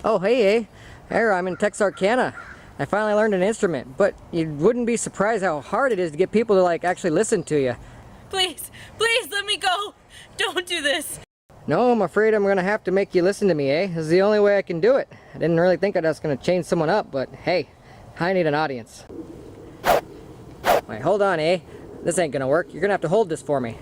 Oh, hey, Here, I'm in Texarkana. I finally learned an instrument, but you wouldn't be surprised how hard it is to get people to, actually listen to you. Please, please let me go. Don't do this. No, I'm afraid I'm gonna have to make you listen to me, This is the only way I can do it. I didn't really think I was gonna change someone up, but hey, I need an audience. Wait, hold on, This ain't gonna work. You're gonna have to hold this for me.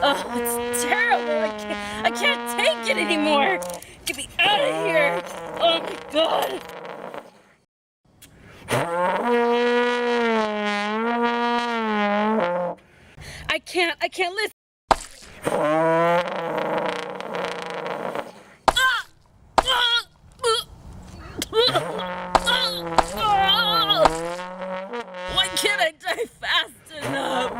Oh, it's terrible. I can't take it anymore. Get me out of here. Oh my God. I can't listen. Why can't I die fast enough?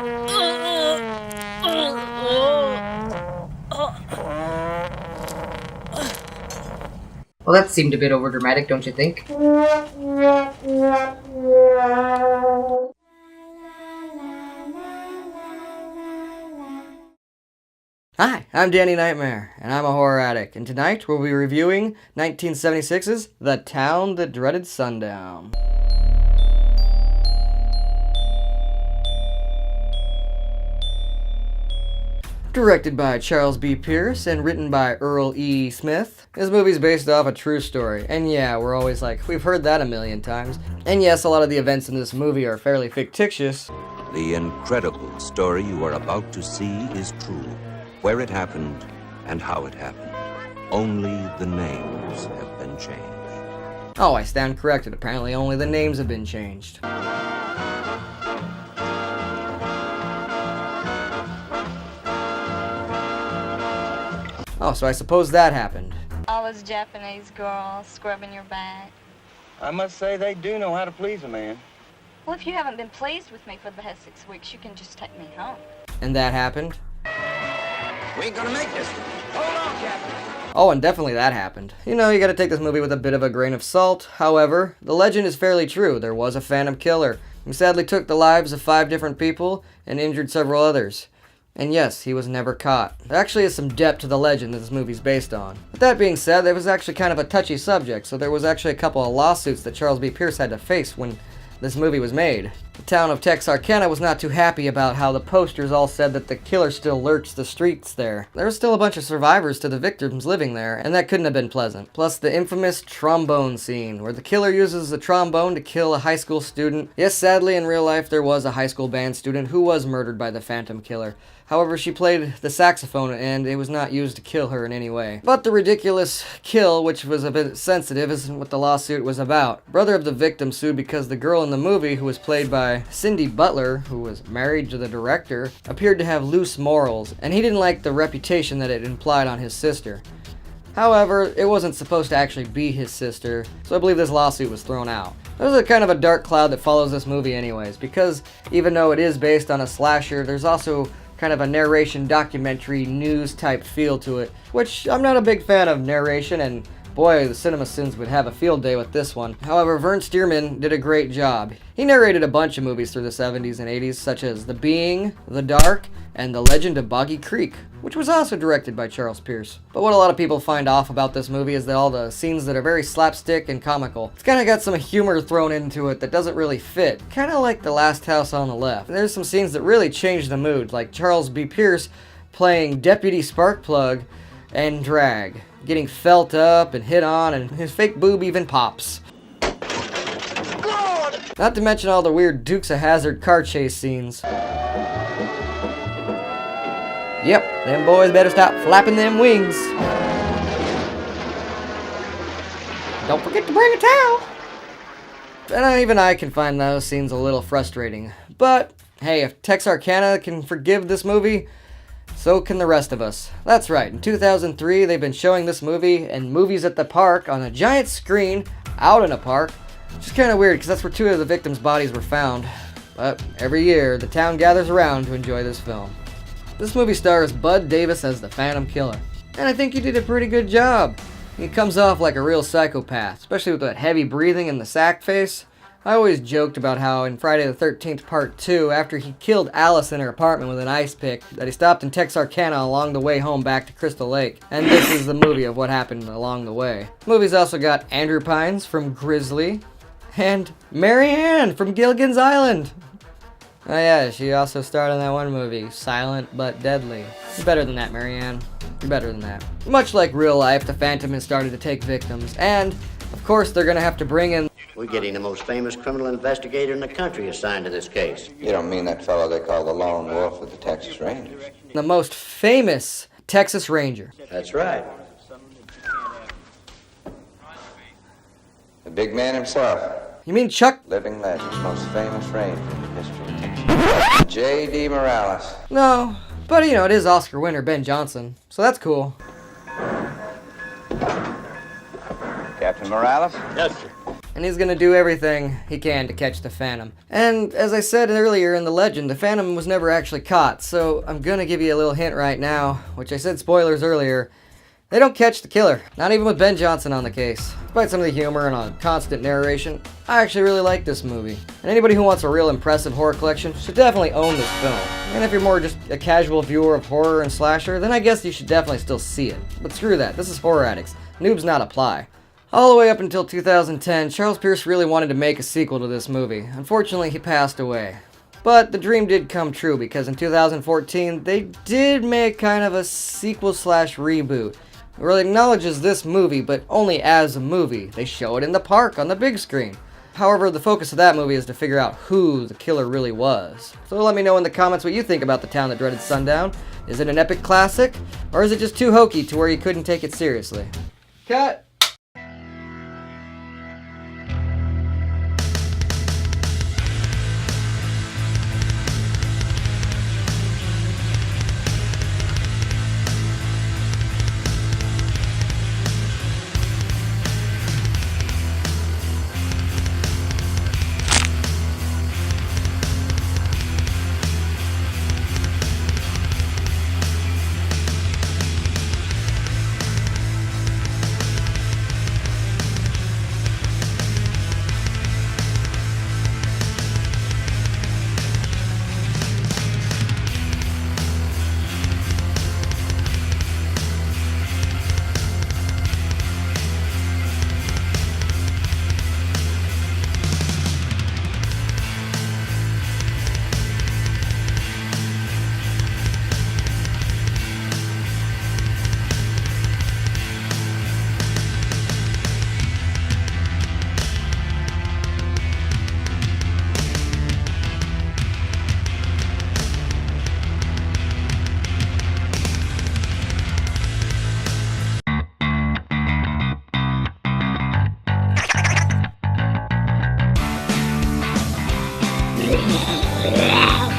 Well, that seemed a bit overdramatic, don't you think? Hi, I'm Danny Nightmare, and I'm a horror addict, and tonight we'll be reviewing 1976's The Town That Dreaded Sundown. Directed by Charles B. Pierce and written by Earl E. Smith, this movie's based off a true story. And yeah, we're always like, we've heard that a million times. And yes, a lot of the events in this movie are fairly fictitious. The incredible story you are about to see is true. Where it happened and how it happened. Only the names have been changed. Oh, I stand corrected. Apparently only the names have been changed. Oh, so I suppose that happened. All those Japanese girls scrubbing your back. I must say they do know how to please a man. Well, if you haven't been pleased with me for the past 6 weeks, you can just take me home. And that happened. We ain't gonna make this. Hold on, Captain. Oh, and definitely that happened. You know, you gotta take this movie with a bit of a grain of salt. However, the legend is fairly true. There was a phantom killer who sadly took the lives of 5 different people and injured several others. And yes, he was never caught. There actually is some depth to the legend that this movie's based on. With that being said, there was actually kind of a touchy subject, so there was actually a couple of lawsuits that Charles B. Pierce had to face when this movie was made. The town of Texarkana was not too happy about how the posters all said that the killer still lurks the streets there. There were still a bunch of survivors to the victims living there, and that couldn't have been pleasant. Plus the infamous trombone scene, where the killer uses the trombone to kill a high school student. Yes, sadly in real life there was a high school band student who was murdered by the phantom killer. However, she played the saxophone and it was not used to kill her in any way. But the ridiculous kill, which was a bit sensitive, isn't what the lawsuit was about. Brother of the victim sued because the girl in the movie, who was played by Cindy Butler, who was married to the director, appeared to have loose morals, and he didn't like the reputation that it implied on his sister. However, it wasn't supposed to actually be his sister, so I believe this lawsuit was thrown out. There's a kind of a dark cloud that follows this movie anyways, because even though it is based on a slasher, there's also kind of a narration, documentary, news type feel to it, which I'm not a big fan of narration, and boy, the CinemaSins would have a field day with this one. However, Vern Stearman did a great job. He narrated a bunch of movies through the 70s and 80s, such as The Being, The Dark, and The Legend of Boggy Creek, which was also directed by Charles Pierce. But what a lot of people find off about this movie is that all the scenes that are very slapstick and comical. It's kind of got some humor thrown into it that doesn't really fit, kind of like The Last House on the Left. And there's some scenes that really change the mood, like Charles B. Pierce playing Deputy Sparkplug and drag, getting felt up and hit on, and his fake boob even pops. God! Not to mention all the weird Dukes of Hazzard car chase scenes. Yep, them boys better stop flapping them wings. Don't forget to bring a towel. And even I can find those scenes a little frustrating. But hey, if Texarkana can forgive this movie, so can the rest of us. That's right, in 2003 they've been showing this movie and Movies at the Park on a giant screen out in a park. Which is kind of weird because that's where 2 of the victims' bodies were found. But every year the town gathers around to enjoy this film. This movie stars Bud Davis as the Phantom Killer, and I think he did a pretty good job. He comes off like a real psychopath, especially with that heavy breathing and the sack face. I always joked about how in Friday the 13th Part 2, after he killed Alice in her apartment with an ice pick, that he stopped in Texarkana along the way home back to Crystal Lake. And this is the movie of what happened along the way. The movie's also got Andrew Pines from Grizzly and Mary Ann from Gilligan's Island. Oh yeah, she also starred in that one movie, Silent But Deadly. You're better than that, Mary Ann. You're better than that. Much like real life, the Phantom has started to take victims, and of course they're gonna have to bring in... We're getting the most famous criminal investigator in the country assigned to this case. You don't mean that fellow they call the Lone Wolf of the Texas Rangers? the most famous Texas Ranger. That's right. The big man himself. You mean Chuck? Living legend, most famous ranger in the history of Texas. J.D. Morales. No, but you know, it is Oscar winner Ben Johnson, so that's cool. Captain Morales? Yes, sir. And he's gonna do everything he can to catch the Phantom. And as I said earlier in the legend, the Phantom was never actually caught, so I'm gonna give you a little hint right now, which I said spoilers earlier. They don't catch the killer, not even with Ben Johnson on the case. Despite some of the humor and a constant narration, I actually really like this movie. And anybody who wants a real impressive horror collection should definitely own this film. And if you're more just a casual viewer of horror and slasher, then I guess you should definitely still see it. But screw that, this is Horror Addicts. Noobs not apply. All the way up until 2010, Charles Pierce really wanted to make a sequel to this movie. Unfortunately, he passed away. But the dream did come true, because in 2014, they did make kind of a sequel/reboot. It really acknowledges this movie, but only as a movie. They show it in the park on the big screen. However, the focus of that movie is to figure out who the killer really was. So let me know in the comments what you think about The Town That Dreaded Sundown. Is it an epic classic, or is it just too hokey to where you couldn't take it seriously? Cut! Yeah.